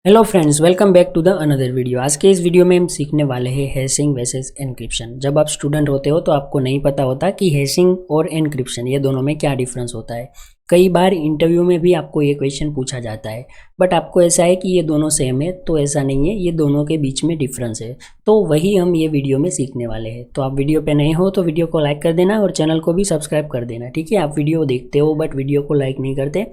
Hello friends, welcome back to the another video. आज के इस वीडियो में हम सीखने वाले हैं हैशिंग वर्सेस एनक्रिप्शन। जब आप स्टूडेंट होते हो तो आपको नहीं पता होता कि हैशिंग और एनक्रिप्शन ये दोनों में क्या डिफरेंस होता है। कई बार इंटरव्यू में भी आपको ये क्वेश्चन पूछा जाता है, बट आपको ऐसा है कि ये दोनों सेम है, तो ऐसा नहीं है, ये दोनों के बीच में डिफरेंस है। तो वही हम ये वीडियो में सीखने वाले हैं। तो आप वीडियो पे नए हो तो वीडियो को लाइक कर देना और चैनल को भी सब्सक्राइब कर देना। ठीक है, आप वीडियो देखते हो बट वीडियो को लाइक नहीं करते,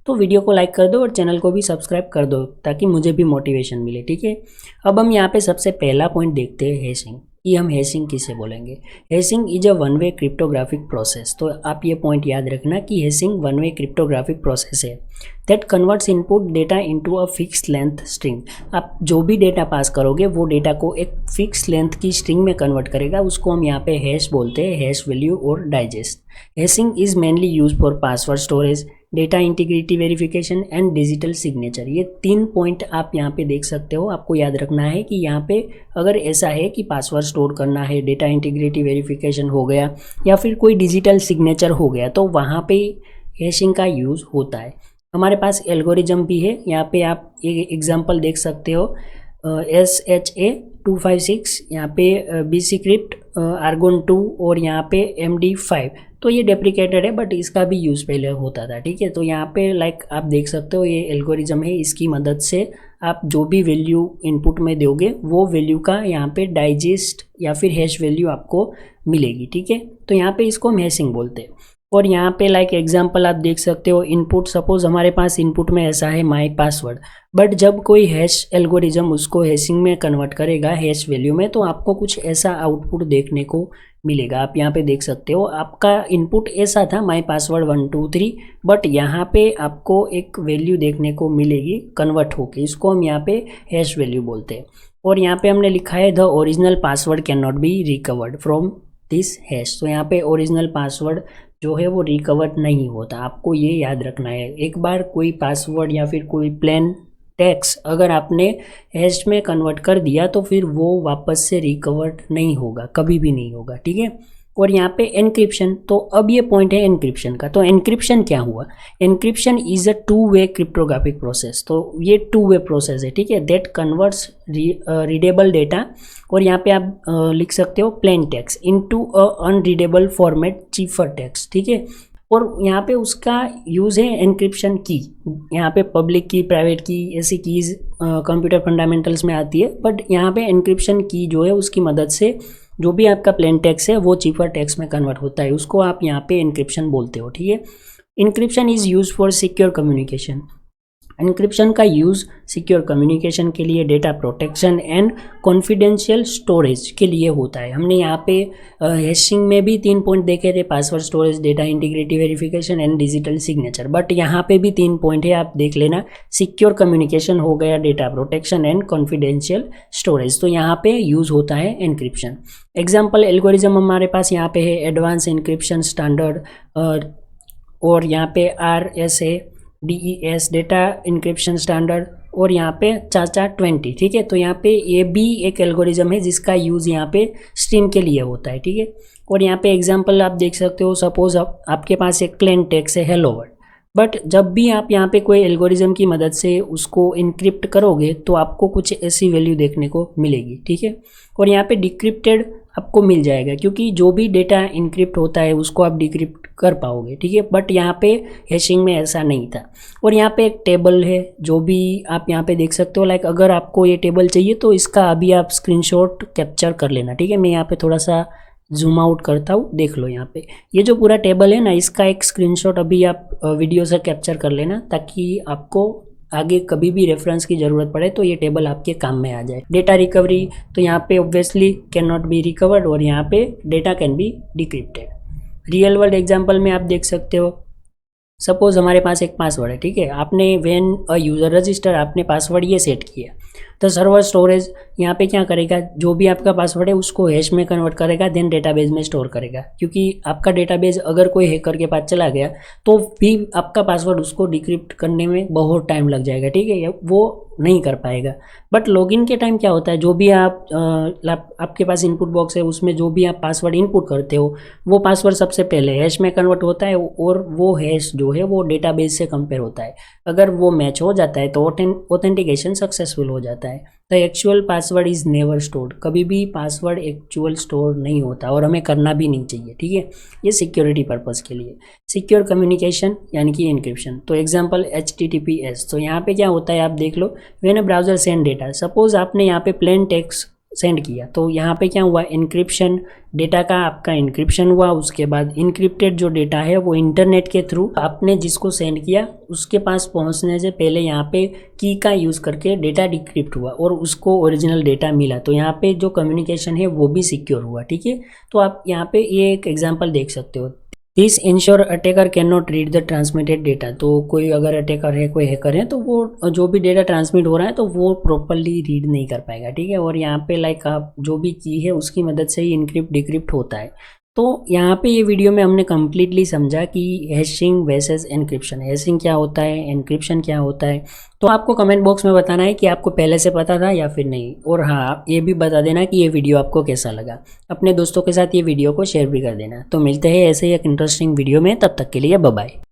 तो वीडियो को लाइक कर दो और चैनल को भी सब्सक्राइब कर दो ताकि मुझे भी मोटिवेशन मिले। ठीक है, अब हम यहाँ पे सबसे पहला पॉइंट देखते हैं हैशिंग, कि हम हैशिंग किसे बोलेंगे। Hashing is a one way cryptographic process. तो आप ये पॉइंट याद रखना कि hashing one way cryptographic process है that converts input data into a fix length string. आप जो भी डेटा पास करोगे वो डेटा को एक फिक्स लेंथ की स्ट्रिंग में कन्वर्ट करेगा। उसको हम यहाँ पे हैश बोलते हैं, हैश वैल्यू और digest. Hashing is mainly use for password storage, data integrity verification and digital signature. ये 3 पॉइंट आप यहाँ पे देख सकते हो। आपको याद रखना है कि यहाँ पे अगर ऐसा है कि पासवर्ड स्टोर करना है, डेटा इंटीग्रिटी वेरिफिकेशन हो गया या फिर कोई डिजिटल सिग्नेचर हो गया, तो वहाँ पे हैशिंग का यूज़ होता है। हमारे पास एल्गोरिज्म भी है। यहाँ पे आप एक एग्जांपल देख सकते हो, SHA-256, यहाँ पे BCrypt, आर्गोन 2 और यहाँ पे MD5। तो ये डेप्रिकेटेड है बट इसका भी यूज़ पहले होता था। ठीक है, तो यहाँ पे लाइक आप देख सकते हो ये एल्गोरिज्म है। इसकी मदद से आप जो भी वैल्यू इनपुट में दोगे वो वैल्यू का यहाँ पे डाइजेस्ट या फिर हैश वैल्यू आपको मिलेगी। ठीक है, तो यहाँ पे इसको हम हैशिंग बोलते हैं। और यहाँ पे लाइक एग्जांपल आप देख सकते हो, इनपुट सपोज हमारे पास इनपुट में ऐसा है माई पासवर्ड, बट जब कोई हैश एल्गोरिज्म उसको हैशिंग में कन्वर्ट करेगा हैश वैल्यू में, तो आपको कुछ ऐसा आउटपुट देखने को मिलेगा। आप यहाँ पे देख सकते हो आपका इनपुट ऐसा था माई पासवर्ड 1 2 3, बट यहाँ पे आपको एक वैल्यू देखने को मिलेगी कन्वर्ट होके। इसको हम यहाँ पे हैश वैल्यू बोलते हैं। और यहाँ पे हमने लिखा है the original password can not be recovered from this hash. तो यहाँ पे ओरिजिनल पासवर्ड जो है वो रिकवर नहीं होता। आपको ये याद रखना है। एक बार कोई पासवर्ड या फिर कोई प्लेन टेक्स्ट अगर आपने हैश में कन्वर्ट कर दिया तो फिर वो वापस से रिकवर नहीं होगा, कभी भी नहीं होगा। ठीक है, और यहाँ पे एनक्रिप्शन, तो अब ये पॉइंट है एनक्रिप्शन का। तो एनक्रिप्शन क्या हुआ? Encryption is a 2 way cryptographic process. तो ये 2 वे प्रोसेस है, ठीक है, दैट कन्वर्ट्स रीडेबल डेटा, और यहाँ पे आप लिख सकते हो plain text into a unreadable format cipher text. ठीक है, और यहाँ पे उसका यूज़ है एनक्रिप्शन की। यहाँ पे पब्लिक की, प्राइवेट की, ऐसी कीज़ कंप्यूटर फंडामेंटल्स में आती है, बट यहाँ पे एनक्रिप्शन की जो है उसकी मदद से जो भी आपका प्लेन टेक्स्ट है वो चिफर टेक्स्ट में कन्वर्ट होता है। उसको आप यहाँ पे एनक्रिप्शन बोलते हो। ठीक है, encryption is use for secure communication. Encryption का यूज़ सिक्योर कम्युनिकेशन के लिए, data protection and confidential storage के लिए होता है। हमने यहाँ पे हैशिंग में भी 3 पॉइंट देखे थे, password storage, data integrity verification and digital signature, but यहाँ पे भी 3 पॉइंट है, आप देख लेना। सिक्योर कम्युनिकेशन हो गया, data protection and confidential storage, तो यहाँ पे यूज़ होता है एनक्रिप्शन। एग्जाम्पल एल्गोरिज्म हमारे पास यहाँ पे है एडवांस एनक्रिप्शन स्टैंडर्ड, और यहाँ पे RSA DES data encryption standard, और यहाँ पे चाचा 20। ठीक है, तो यहाँ पे ये भी एक एल्गोरिज्म है जिसका यूज़ यहाँ पे स्ट्रीम के लिए होता है। ठीक है, और यहाँ पे एग्जांपल आप देख सकते हो, सपोज आपके पास एक प्लेन टेक्स्ट है हेलो वर्ल्ड, बट जब भी आप यहाँ पे कोई एल्गोरिज्म की मदद से उसको इनक्रिप्ट करोगे तो आपको कुछ ऐसी वैल्यू देखने को मिलेगी। ठीक है, और यहाँ पे डिक्रिप्टेड आपको मिल जाएगा, क्योंकि जो भी डेटा इनक्रिप्ट होता है उसको आप डिक्रिप्ट कर पाओगे। ठीक है, बट यहाँ पे हैशिंग में ऐसा नहीं था। और यहाँ पे एक टेबल है जो भी आप यहाँ पे देख सकते हो, लाइक अगर आपको ये टेबल चाहिए तो इसका अभी आप स्क्रीनशॉट कैप्चर कर लेना। ठीक है, मैं यहाँ पे थोड़ा सा जूम आउट करता हूँ, देख लो यहाँ पे ये जो पूरा टेबल है ना, इसका एक स्क्रीनशॉट अभी आप वीडियो से कैप्चर कर लेना, ताकि आपको आगे कभी भी रेफरेंस की ज़रूरत पड़े तो ये टेबल आपके काम में आ जाए। डेटा रिकवरी, तो यहाँ पे obviously can not be recovered, और यहाँ पे data can be decrypted. Real world example में आप देख सकते हो, सपोज हमारे पास एक पासवर्ड है। ठीक है, आपने व्हेन अ यूज़र रजिस्टर आपने पासवर्ड ये सेट किया, तो सर्वर स्टोरेज यहाँ पे क्या करेगा, जो भी आपका पासवर्ड है उसको हैश में कन्वर्ट करेगा, देन डेटाबेस में स्टोर करेगा, क्योंकि आपका डेटाबेस अगर कोई हैकर के पास चला गया तो भी आपका पासवर्ड उसको डिक्रिप्ट करने में बहुत टाइम लग जाएगा, ठीक है, वो नहीं कर पाएगा। बट लॉगिन के टाइम क्या होता है, जो भी आपके पास इनपुट बॉक्स है उसमें जो भी आप पासवर्ड इनपुट करते हो वो पासवर्ड सबसे पहले हैश में कन्वर्ट होता है, और वो हैश जो है वो डेटाबेस से कंपेयर होता है। अगर वो मैच हो जाता है तो ऑथेंटिकेशन सक्सेसफुल हो जाता है। The actual password is never stored, कभी भी पासवर्ड एक्चुअल स्टोर नहीं होता और हमें करना भी नहीं चाहिए, ठीक है, ये सिक्योरिटी पर्पज़ के लिए। सिक्योर कम्युनिकेशन यानी कि इनक्रिप्शन, तो एग्जांपल HTTPS, तो यहाँ पे क्या होता है आप देख लो, when a browser send data, suppose आपने यहाँ पे प्लेन टेक्स्ट सेंड किया तो यहाँ पे क्या हुआ, इनक्रिप्शन, डेटा का आपका इनक्रिप्शन हुआ, उसके बाद इनक्रिप्टेड जो डेटा है वो इंटरनेट के थ्रू आपने जिसको सेंड किया उसके पास पहुँचने से पहले यहाँ पे की का यूज़ करके डेटा डिक्रिप्ट हुआ और उसको ओरिजिनल डेटा मिला, तो यहाँ पे जो कम्युनिकेशन है वो भी सिक्योर हुआ, ठीक है। तो आप यहाँ पे ये एक एग्जाम्पल देख सकते हो, this ensure attacker can not read the transmitted data, तो कोई अगर अटैकर है, कोई हैकर है, तो वो जो भी डेटा ट्रांसमिट हो रहा है तो वो प्रॉपरली रीड नहीं कर पाएगा, ठीक है। और यहाँ पे लाइक आप जो भी की है उसकी मदद से ही इनक्रिप्ट डिक्रिप्ट होता है। तो यहाँ पे ये वीडियो में हमने कम्प्लीटली समझा कि हैशिंग वर्सेस एनक्रिप्शन, हैशिंग क्या होता है, एनक्रिप्शन क्या होता है। तो आपको कमेंट बॉक्स में बताना है कि आपको पहले से पता था या फिर नहीं, और हाँ ये भी बता देना कि ये वीडियो आपको कैसा लगा। अपने दोस्तों के साथ ये वीडियो को शेयर भी कर देना। तो मिलते हैं ऐसे ही एक इंटरेस्टिंग वीडियो में, तब तक के लिए बाय बाय।